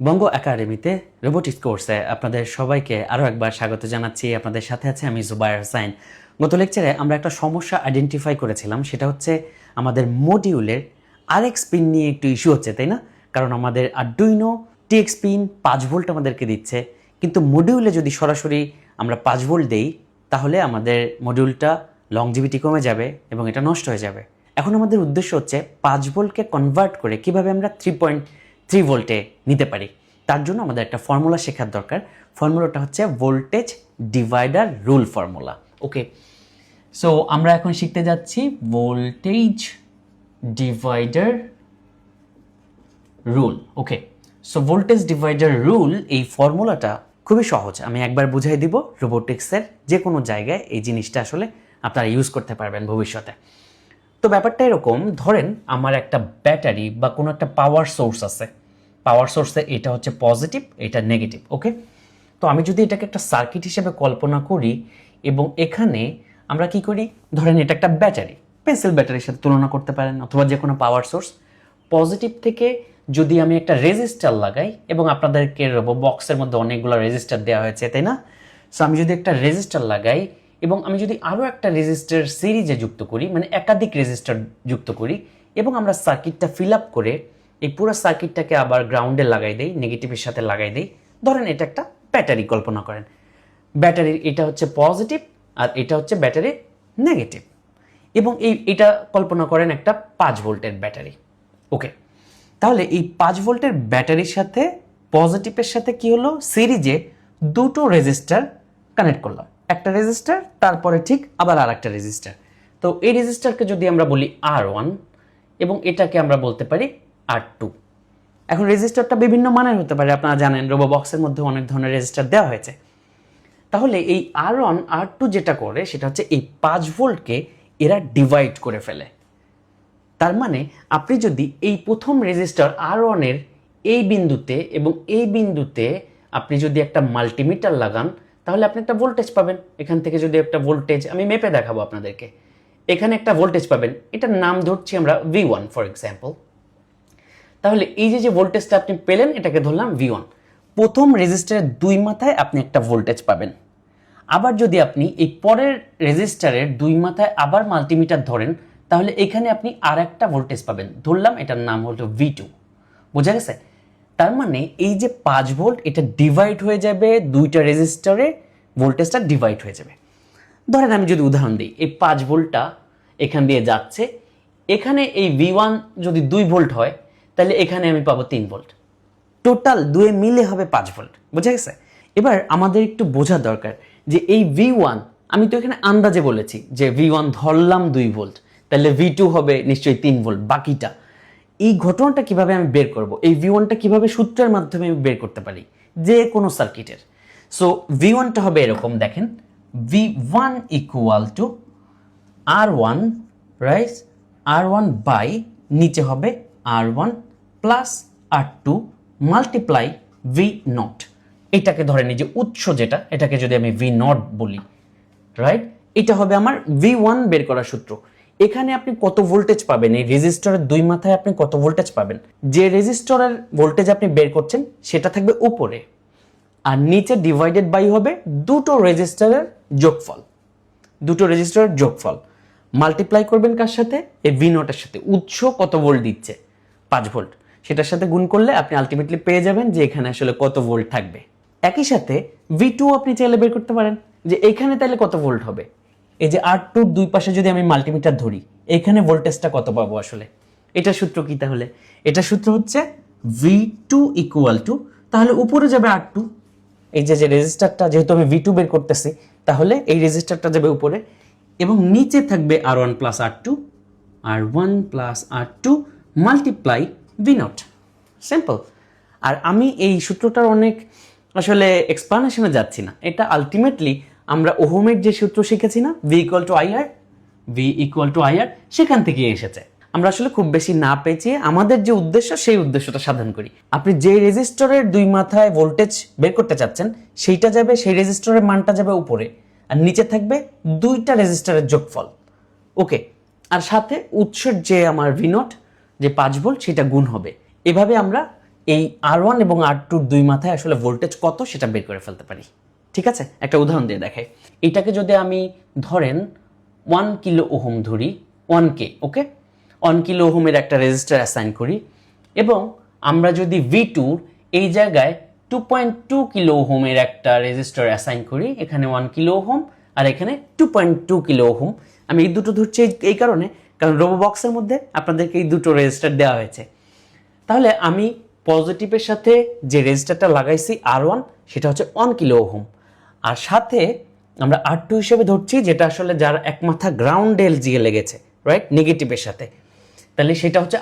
বঙ্গ একাডেমিতে রোবোটিক্স কোর্সে আপনাদের সবাইকে আরও একবার স্বাগত জানাচ্ছি। আপনাদের সাথে আছে আমি জুবায়ের হোসাইন। গত লেকচারে আমরা একটা সমস্যা আইডেন্টিফাই করেছিলাম, সেটা হচ্ছে আমাদের মডিউলের আরএক্স পিন নিয়ে একটু ইস্যু হচ্ছে, তাই না? কারণ আমাদের আরডুইনো টিএক্স পিন 5 ভোল্ট আমাদেরকে দিচ্ছে, কিন্তু মডিউলে যদি সরাসরি আমরা 5 ভোল্ট দেই তাহলে আমাদের মডিউলটা লংজিভিটি কমে যাবে এবং এটা নষ্ট হয়ে যাবে। এখন আমাদের উদ্দেশ্য হচ্ছে 5 ভোল্টকে কনভার্ট করে কিভাবে আমরা 3.3 ভোল্টে নিতে পারি। তার জন্য আমাদের একটা ফর্মুলা শেখার দরকার। ফর্মুলাটা হচ্ছে ভোল্টেজ ডিভাইডার রুল ফর্মুলা। ওকে, সো আমরা এখন শিখতে যাচ্ছি ভোল্টেজ ডিভাইডার রুল। ওকে, সো ভোল্টেজ ডিভাইডার রুল, এই ফর্মুলাটা খুবই সহজ। আমি একবার বুঝাই দিব। রোবোটিক্সের যে কোনো জায়গায় এই জিনিসটা আসলে আপনারা ইউজ করতে পারবেন ভবিষ্যতে। তো ব্যাপারটা এরকম, ধরেন আমার একটা ব্যাটারি বা কোনো একটা পাওয়ার সোর্স আছে। পাওয়ার সোর্সে এটা হচ্ছে পজিটিভ, এটা নেগেটিভ। ওকে, তো আমি যদি এটাকে একটা সার্কিট হিসেবে কল্পনা করি এবং এখানে আমরা কি করি, ধরেন এটা একটা ব্যাটারি, পেন্সিল ব্যাটারির সাথে তুলনা করতে পারেন, অথবা যে কোনো পাওয়ার সোর্স। পজিটিভ থেকে যদি আমি একটা রেজিস্টার লাগাই, এবং আপনাদেরকে বক্সের মধ্যে অনেকগুলো রেজিস্টার দেওয়া হয়েছে, তাই না? সো আমি যদি একটা রেজিস্টার লাগাই এবং আমি যদি আরও একটা রেজিস্টার সিরিজে যুক্ত করি, মানে একাধিক রেজিস্টার যুক্ত করি, এবং আমরা সার্কিটটা ফিল আপ করে এই পুরো সার্কিটটাকে আবার গ্রাউন্ডে লাগাই দেই, নেগেটিভের সাথে লাগাই দেই। ধরেন এটা একটা ব্যাটারি কল্পনা করেন। ব্যাটারির এটা হচ্ছে পজিটিভ আর এটা হচ্ছে ব্যাটারির নেগেটিভ, এবং এটা কল্পনা করেন একটা 5 ভোল্টের ব্যাটারি। ওকে, তাহলে এই 5 ভোল্টের ব্যাটারির সাথে পজিটিভের সাথে কি হলো, সিরিজে দুটো রেজিস্টার কানেক্ট করলাম। একটা রেজিস্টার, তারপরে ঠিক আবার আর একটা রেজিস্টার। তো এই রেজিস্টারকে যদি আমরা বলি R1 এবং এটাকে আমরা বলতে পারি R2। এখন রেজিস্টারটা বিভিন্ন মানের হতে পারে, আপনারা জানেন রোবো বক্সের মধ্যে অনেক ধরনের রেজিস্টার দেওয়া হয়েছে। তাহলে এই R1 R2 যেটা করে সেটা হচ্ছে এই 5 ভোল্টকে এরা ডিভাইড করে ফেলে। তার মানে আপনি যদি এই প্রথম রেজিস্টার R1 এর এই বিন্দুতে এবং এই বিন্দুতে আপনি যদি একটা মাল্টিমিটার লাগান, তাহলে আপনি একটা ভোল্টেজ পাবেন। এখান থেকে যদি একটা ভোল্টেজ আমি মেপে দেখাবো আপনাদেরকে, এখানে একটা ভোল্টেজ পাবেন, এটার নাম ধরছি আমরা V1 ফর এক্সাম্পল। তাহলে এই যে ভোল্টেজটা আপনি পেলেন, এটাকে ধরলাম V1। প্রথম রেজিস্টারের দুই মাথায় আপনি একটা ভোল্টেজ পাবেন। আবার যদি আপনি এই পরের রেজিস্টারের দুই মাথায় আবার মাল্টিমিটার ধরেন, তাহলে এখানে আপনি আর একটা ভোল্টেজ পাবেন, ধরলাম এটার নাম হলো V2। বোঝা গেছে? তার মানে এই যে 5 ভোল্ট, এটা ডিভাইড হয়ে যাবে, দুইটা রেজিস্টারে ভোল্টেজটা ডিভাইড হয়ে যাবে। ধরেন আমি যদি উদাহরণ দিই, এই 5 ভোল্টটা এখান দিয়ে যাচ্ছে, এখানে এই V1 যদি 2 ভোল্ট হয়, তাহলে এখানে আমি পাবো 3 ভোল্ট। টোটাল দুয়ে মিলে হবে 5 ভোল্ট। বোঝা গেছে? এবার আমাদের একটু বোঝা দরকার যে এই V1, আমি তো এখানে আন্দাজে বলেছি যে V1 ধরলাম 2 ভোল্ট, তাহলে V2 হবে নিশ্চয়ই 3 ভোল্ট। বাকিটা এই ঘটনাটা কিভাবে আমি বের করব, এই V1টা কিভাবে সূত্রের মাধ্যমে আমি বের করতে পারি যে কোনো সার্কিটের। সো V1টা হবে এরকম, দেখেন V1 equal to R1 right, R1 by নিচে হবে R1 plus R2 multiply V0। এটাকে ধরে নিই যে উৎস যেটা, এটাকে যদি আমি V0 বলি, রাইট, এটা হবে আমার V1 বের করার সূত্র। এখানে আপনি কত ভোল্টেজ পাবেন, এই রেজিস্টরের দুই মাথায় আপনি কত ভোল্টেজ পাবেন, যে রেজিস্টরের ভোল্টেজ আপনি বের করছেন সেটা থাকবে উপরে, আর নিচে ডিভাইডেড বাই হবে দুটো রেজিস্টরের যোগফল। দুটো রেজিস্টরের যোগফল মাল্টিপ্লাই করবেন কার সাথে, এই V0 এর সাথে। উৎস কত ভোল্ট দিচ্ছে, 5 ভোল্ট, সেটার সাথে গুণ করলে আপনি আলটিমেটলি পেয়ে যাবেন যে এখানে আসলে কত ভোল্ট থাকবে। একই সাথে V2 আপনি চাইলে বের করতে পারেন যে এখানে তাহলে কত ভোল্ট হবে। এই যে R2 দুই পাশে যদি আমি মাল্টিমিটার ধরি, এখানে ভোল্টেজটা কত পাবো আসলে। এটা সূত্র কি তাহলে? এটা সূত্র হচ্ছে V2 ইকুয়াল টু, তাহলে উপরে যাবে R2, এই যে রেজিস্টারটা, যেহেতু আমি V2 বের করতেছি, তাহলে এই রেজিস্টারটা যাবে উপরে, এবং নিচে থাকবে R1 plus R2, R1 plus R2 multiply V0। Simple. আর আমি এই সূত্রটার অনেক আসলে এক্সপ্লানেশনে যাচ্ছি না, এটা আলটিমেটলি আমরা ওহমের যে সূত্র শিখেছি না, V ইকুয়াল টু IR, সেখান থেকে এসেছে। আমরা আসলে খুব বেশি না পেঁচিয়ে আমাদের যে উদ্দেশ্য সেই উদ্দেশ্যটা সাধন করি। আপনি যে রেজিস্টরের দুই মাথায় ভোল্টেজ বের করতে চাচ্ছেন, সেইটা যাবে, সেই রেজিস্টরের মানটা যাবে উপরে, আর নিচে থাকবে দুইটা রেজিস্টরের যোগফল। ওকে, আর সাথে উৎসের যে আমার V0 যে 5 ভোল্ট, সেটা গুণ হবে। এভাবে আমরা এই R1 এবং R2 দুই মাথায় আসলে ভোল্টেজ কত সেটা বের করে ফেলতে পারি। ঠিক আছে, একটা উদাহরণ দিয়ে দেখাই। এটাকে যদি আমি ধরেন 1 কিলো ওহম ধরি, 1K, ওকে, 1 কিলো ওহমের একটা রেজিস্টার অ্যাসাইন করি, এবং আমরা যদি V2 এই জায়গায় 2.2 কিলো ওহমের একটা রেজিস্টার অ্যাসাইন করি, এখানে 1 কিলো ওহম আর এখানে 2.2 কিলো ওহম। আমি এই দুটো ধরছি এই কারণে, কারণ রোবোবক্সের মধ্যে আপনাদেরকে এই দুটো রেজিস্টার দেওয়া হয়েছে। তাহলে আমি পজিটিভের সাথে যে রেজিস্টারটা লাগাইছি R1 সেটা হচ্ছে 1 কিলো ওহম, আর সাথে আমরা R2 হিসেবে ধরছি যেটা আসলে যার এক মাথা গ্রাউন্ড এলজিয়ে লেগেছে, রাইট, নেগেটিভের সাথে, তাহলে সেটা হচ্ছে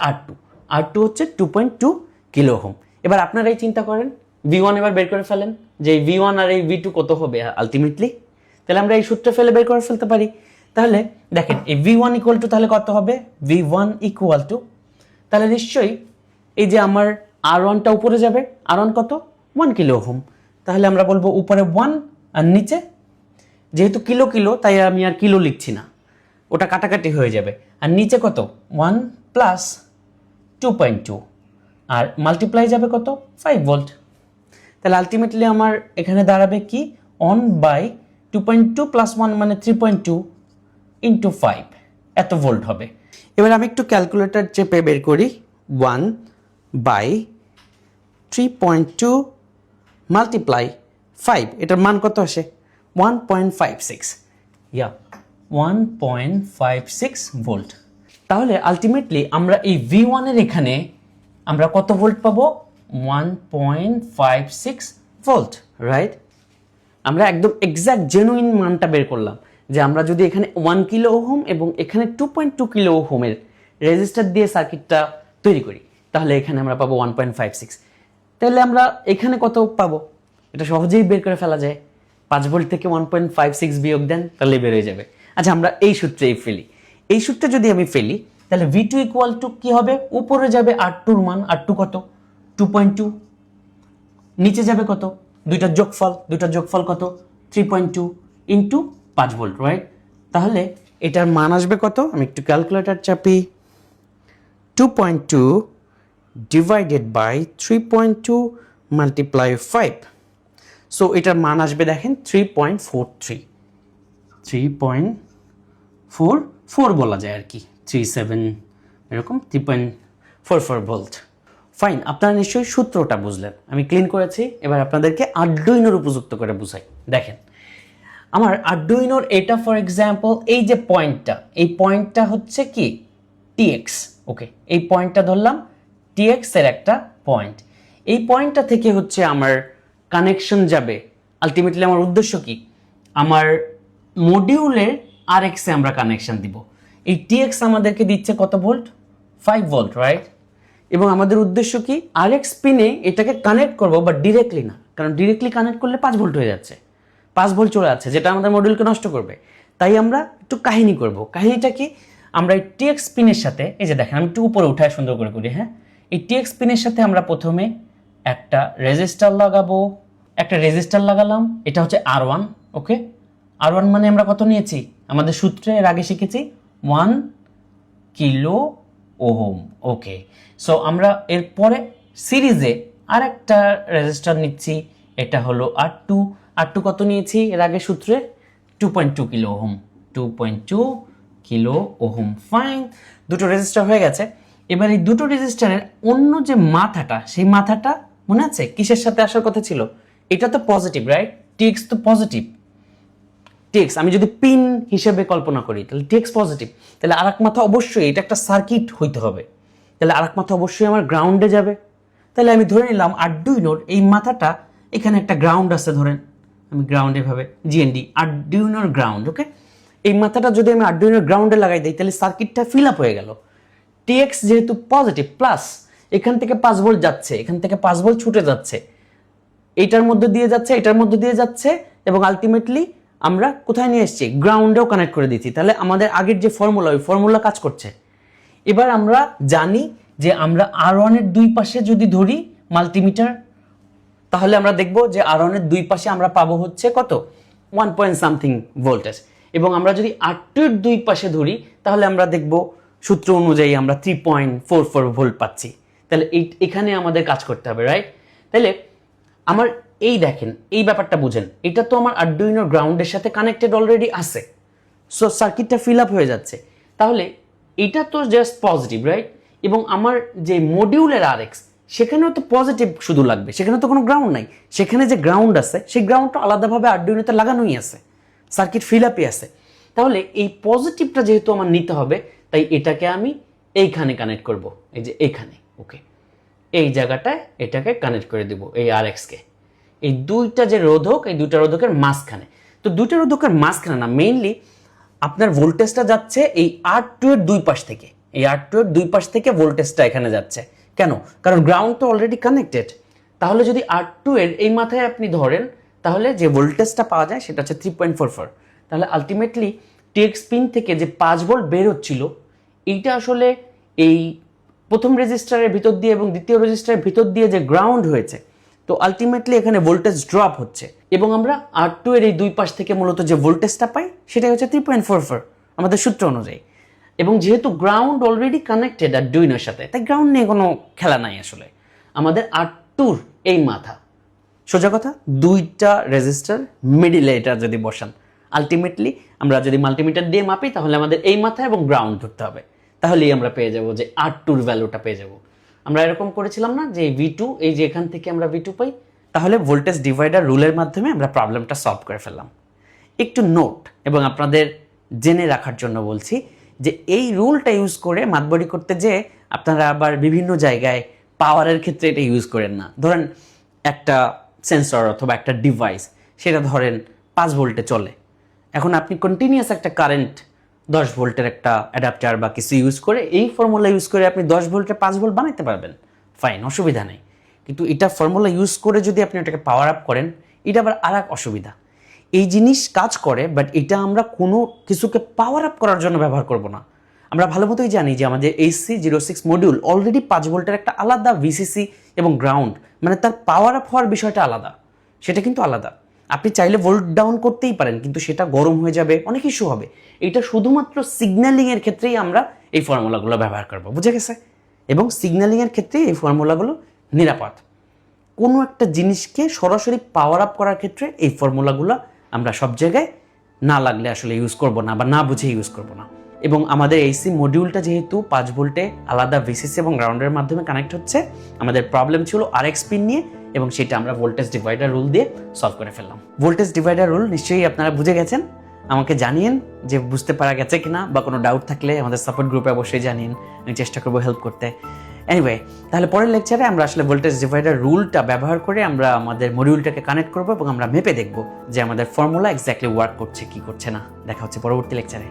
R2 হচ্ছে 2.2 কিলো ওহম। এবার আপনারাই চিন্তা করেন, V1 এবার বের করে ফেলেন যে V1 আর এই V2 কত হবে আলটিমেটলি। তাহলে আমরা এই সূত্র ফেলে বের করে ফেলতে পারি। তাহলে দেখেন এই V1 ইকুয়াল টু তাহলে কত হবে, V1 ইকুয়াল টু, তাহলে নিশ্চয়ই এই যে আমার R1টা উপরে যাবে, R1 কত, 1 কিলো ওহম, তাহলে আমরা বলবো উপরে 1 আর নিচে, যেহেতু কিলো কিলো তাই আমি আর কিলো লিখছি না, ওটা কাটাকাটি হয়ে যাবে, আর নিচে কত 1 প্লাস 2.2 আর মাল্টিপ্লাই যাবে কত 5 ভোল্ট। তাহলে আলটিমেটলি আমার এখানে দাঁড়াবে কি 1/2.2 প্লাস 1 মানে 3.2 ইন্টু 5, এত ভোল্ট হবে। এবার আমি একটু ক্যালকুলেটর চেপে বের করি, 1/3.2 মাল্টিপ্লাই 5, এটার মান কত আসে 1.56, 1.56 ভোল্ট। তাহলে আলটিমেটলি আমরা এই V1 এর এখানে আমরা কত ভোল্ট পাবো, 1.56 ভোল্ট, রাইট। আমরা একদম এক্সাক্ট জেনুইন মানটা বের করলাম যে আমরা যদি এখানে 1 কিলো ওহম এবং এখানে 2.2 কিলো ওহমের রেজিস্টার দিয়ে সার্কিটটা তৈরি করি, তাহলে এখানে আমরা পাবো 1.56। তাহলে আমরা এখানে কত পাবো, এটা সহজেই বের করে ফেলা যায়। 5 ভোল্ট থেকে 1.56 বিয়োগ দেন, তাহলে বের হয়ে যাবে। আচ্ছা, আমরা এই সূত্রেই ফেলি। এই সূত্রে যদি আমি ফেলি তাহলে V2 ইকুয়াল টু কি হবে, উপরে যাবে R2 এর মান, R2 কত 2.2, নিচে যাবে কত, দুইটার যোগফল কত 3.2 ইন্টু 5 ভোল্ট, রাইট। তাহলে এটার মান আসবে কত, আমি একটু ক্যালকুলেটর চাপি, 2.2 ডিভাইডেড বাই 3.2 মাল্টিপ্লাই 5, সো এটার মান আসবে দেখেন 3.44 বলা যায় আর কি, 37 এরকম 3.44 ভোল্ট। ফাইন, আপনারা নিশ্চয়ই সূত্রটা বুঝলেন, আমি ক্লিন করেছি। এবার আপনাদেরকে আরডুইনোর উপযুক্ত করে বুঝাই। দেখেন আমার আরডুইনোর এটা ফর এক্সাম্পল এই যে পয়েন্টটা, এই পয়েন্টটা হচ্ছে কি TX, ওকে, এই পয়েন্টটা ধরলাম TX এর একটা পয়েন্ট। এই পয়েন্টটা থেকে হচ্ছে আমার কানেকশন যাবে, আলটিমেটলি আমার উদ্দেশ্য কি, আমার মডিউলের RX এ আমরা কানেকশন দিব। এই TX আমাদেরকে দিচ্ছে কত ভোল্ট, 5 ভোল্ট, রাইট। এবং আমাদের উদ্দেশ্য কি, RX পিনে এটাকে কানেক্ট করবো, বাট ডিরেক্টলি না, কারণ ডিরেক্টলি কানেক্ট করলে 5 ভোল্ট হয়ে যাচ্ছে, 5 ভোল্ট চলে যাচ্ছে, যেটা আমাদের মডিউলকে নষ্ট করবে। তাই আমরা একটু কাহিনী করব। কাহিনীটা কি, আমরা এই TX পিনের সাথে, এই যে দেখেন আমি একটু উপরে উঠায় সুন্দর করে করি, হ্যাঁ, এই TX পিনের সাথে আমরা প্রথমে একটা রেজিস্টার লাগালাম, এটা হচ্ছে R1, ওকে। R1 মানে আমরা কত নিয়েছি, আমাদের সূত্রে এর আগে শিখেছি 1 কিলো ওহম, ওকে। সো আমরা এরপরে সিরিজে আর একটা রেজিস্টার নিচ্ছি, এটা হলো R2 কত নিয়েছি এর আগে সূত্রে 2.2 kilo ohm, 2.2 kilo ohm. Fine, দুটো রেজিস্টার হয়ে গেছে। এবার এই দুটো রেজিস্টারের অন্য যে মাথাটা, সেই মাথাটা মনে আছে কিসের সাথে আসার কথা ছিল, এটা তো পজিটিভ, রাইট, TX তো পজিটিভ। TX আমি যদি পিন হিসেবে কল্পনা করি তাহলে TX পজিটিভ, তাহলে আরেক মাথা অবশ্যই, এটা একটা সার্কিট হইতে হবে, তাহলে আরেক মাথা অবশ্যই আমার গ্রাউন্ডে যাবে। তাহলে আমি ধরে নিলাম আরডুইনোর এই মাথাটা, এখানে একটা গ্রাউন্ড আছে, ধরেন আমি গ্রাউন্ড এভাবে GND আরডুইনোর গ্রাউন্ড, ওকে। এই মাথাটা যদি আমি আরডুইনোর গ্রাউন্ডে লাগাই দিই তাহলে সার্কিটটা ফিল আপ হয়ে গেল। TX যেহেতু পজিটিভ, প্লাস এখান থেকে 5 ভোল্ট যাচ্ছে, এখান থেকে 5 ভোল্ট ছুটে যাচ্ছে, এইটার মধ্যে দিয়ে যাচ্ছে, এটার মধ্যে দিয়ে যাচ্ছে, এবং আলটিমেটলি আমরা কোথায় নিয়ে এসেছি, গ্রাউন্ডেও কানেক্ট করে দিচ্ছি। তাহলে আমাদের আগের যে ফর্মুলা, ওই ফর্মুলা কাজ করছে। এবার আমরা জানি যে আমরা R1 এর দুই পাশে যদি ধরি মাল্টিমিটার, তাহলে আমরা দেখব যে R1 এর দুই পাশে আমরা পাবো হচ্ছে কত 1 পয়েন্ট সামথিং ভোল্টেজ, এবং আমরা যদি R2 এর দুই পাশে ধরি তাহলে আমরা দেখব সূত্র অনুযায়ী আমরা 3.44 ভোল্ট পাচ্ছি। তাহলে এখানে আমাদের কাজ করতে হবে, রাইট? তাহলে আমার এই দেখেন, এই ব্যাপারটা বুঝেন, এটা তো আমার আরডুইনো গ্রাউন্ডের সাথে কানেক্টেড অলরেডি আছে, সো সার্কিটটা ফিল আপ হয়ে যাচ্ছে। তাহলে এটা তো জাস্ট পজিটিভ, রাইট? এবং আমার যে মডিউলের আরএক্স, সেখানেও তো পজিটিভ শুধু লাগবে, সেখানে তো কোনো গ্রাউন্ড নাই। সেখানে যে গ্রাউন্ড আছে সেই গ্রাউন্ডটা আলাদাভাবে আরডুইনোতে লাগানোই আছে, সার্কিট ফিল আপই আছে। তাহলে এই পজিটিভটা যেহেতু আমার নিতে হবে, তাই এটাকে আমি এইখানে কানেক্ট করব, এই যে এইখানে, ওকে, এই জায়গাটায় এটাকে কানেক্ট করে দিব, এই আরএক্সকে। এই দুইটা যে রোধক, এই দুইটা রোধকের মাঝখানে, তো দুইটা রোধকের মাঝখানে না, মেইনলি আপনার ভোল্টেজটা যাচ্ছে এই R2 এর দুই পাশ থেকে, এই R2 এর দুই পাশ থেকে ভোল্টেজটা এখানে যাচ্ছে। কেন? কারণ গ্রাউন্ড তো অলরেডি কানেক্টেড। তাহলে যদি R2 এর এই মাথায় আপনি ধরেন, তাহলে যে ভোল্টেজটা পাওয়া যায় সেটা হচ্ছে 3.44। তাহলে আলটিমেটলি টিএক্স পিন থেকে যে 5 ভোল্ট বের হচ্ছিল, এইটা আসলে এই প্রথম রেজিস্টারের ভিতর দিয়ে এবং দ্বিতীয় রেজিস্টারের ভিতর দিয়ে যে গ্রাউন্ড হয়েছে, তো আলটিমেটলি এখানে ভোল্টেজ ড্রপ হচ্ছে, এবং আমরা R2 এর এই দুই পাশ থেকে মূলত যে ভোল্টেজটা পাই সেটাই হচ্ছে 3.44 আমাদের সূত্র অনুযায়ী। এবং যেহেতু গ্রাউন্ড অলরেডি কানেক্টেড আরডুইনোর সাথে, তাই গ্রাউন্ড নিয়ে কোনো খেলা নাই আসলে। আমাদের R2 এই মাথা, সোজা কথা, দুইটা রেজিস্টার মিডিলে এটা যদি বসান, আলটিমেটলি আমরা যদি মাল্টিমিটার দিয়ে মাপি, তাহলে আমাদের এই মাথা এবং গ্রাউন্ড ধরতে হবে, তাহলেই আমরা পেয়ে যাব যে R2 ভ্যালুটা পেয়ে যাব। আমরা এরকম করেছিলাম না যে V2, এই যে এখান থেকে আমরা V2 পাই। তাহলে ভোল্টেজ ডিভাইডার রুলের মাধ্যমে আমরা প্রবলেমটা সলভ করে ফেললাম। একটু নোট এবং আপনাদের জেনে রাখার জন্য বলছি যে এই রুলটা ইউজ করে মাতবরি করতে যে আপনারা আবার বিভিন্ন জায়গায় পাওয়ারের ক্ষেত্রে এটা ইউজ করেন না। ধরেন একটা সেন্সর অথবা একটা ডিভাইস, সেটা ধরেন 5 ভোল্টে চলে, এখন আপনি কন্টিনিউয়াস একটা কারেন্ট 10 ভোল্টের একটা অ্যাডাপ্টার বা কিছু ইউজ করে, এই ফর্মুলা ইউজ করে আপনি 10 ভোল্টে 5 ভোল্ট বানাইতে পারবেন, ফাইন, অসুবিধা নেই। কিন্তু এটা ফর্মুলা ইউজ করে যদি আপনি এটাকে পাওয়ার আপ করেন, এটা আবার আর এক অসুবিধা। এই জিনিস কাজ করে, বাট এটা আমরা কোনো কিছুকে পাওয়ার আপ করার জন্য ব্যবহার করব না। আমরা ভালো মতোই জানি যে আমাদের AC06 মডিউল অলরেডি 5 ভোল্টের একটা আলাদা ভিসিসি এবং গ্রাউন্ড, মানে তার পাওয়ার আপ হওয়ার বিষয়টা আলাদা, সেটা কিন্তু আলাদা। আপনি চাইলে ভোল্ট ডাউন করতেই পারেন, কিন্তু সেটা গরম হয়ে যাবে, অনেক ইস্যু হবে। এটা শুধুমাত্র সিগন্যালিং এর ক্ষেত্রেই আমরা এই ফর্মুলাগুলো ব্যবহার করব, বুঝে গেছে? এবং সিগন্যালিং এর ক্ষেত্রে এই ফর্মুলাগুলো নিরাপদ। কোনো একটা জিনিসকে সরাসরি পাওয়ার আপ করার ক্ষেত্রে এই ফর্মুলাগুলো আমরা সব জায়গায় না লাগলে আসলে ইউজ করব না, বা না বুঝে ইউজ করব না। এবং আমাদের এসি মডিউলটা যেহেতু 5 ভোল্টে আলাদা ভিসিসি এবং গ্রাউন্ডের মাধ্যমে কানেক্ট হচ্ছে, আমাদের প্রবলেম ছিল আরএক্স পিন নিয়ে, এবং সেটা আমরা ভোল্টেজ ডিভাইডার রুল দিয়ে সলভ করে ফেললাম। ভোল্টেজ ডিভাইডার রুল নিশ্চয়ই আপনারা বুঝে গেছেন। আমাকে জানিয়েন যে বুঝতে পারা গেছে কিনা, বা কোনো ডাউট থাকলে আমাদের সাপোর্ট গ্রুপে অবশ্যই জানিয়েন, আমি চেষ্টা করবো হেল্প করতে। এনিওয়ে, তাহলে পরের লেকচারে আমরা আসলে ভোল্টেজ ডিভাইডার রুলটা ব্যবহার করে আমরা আমাদের মডিউলটাকে কানেক্ট করবো, এবং আমরা মেপে দেখবো যে আমাদের ফর্মুলা এক্স্যাক্টলি ওয়ার্ক করছে কি করছে না। দেখা হচ্ছে পরবর্তী লেকচারে।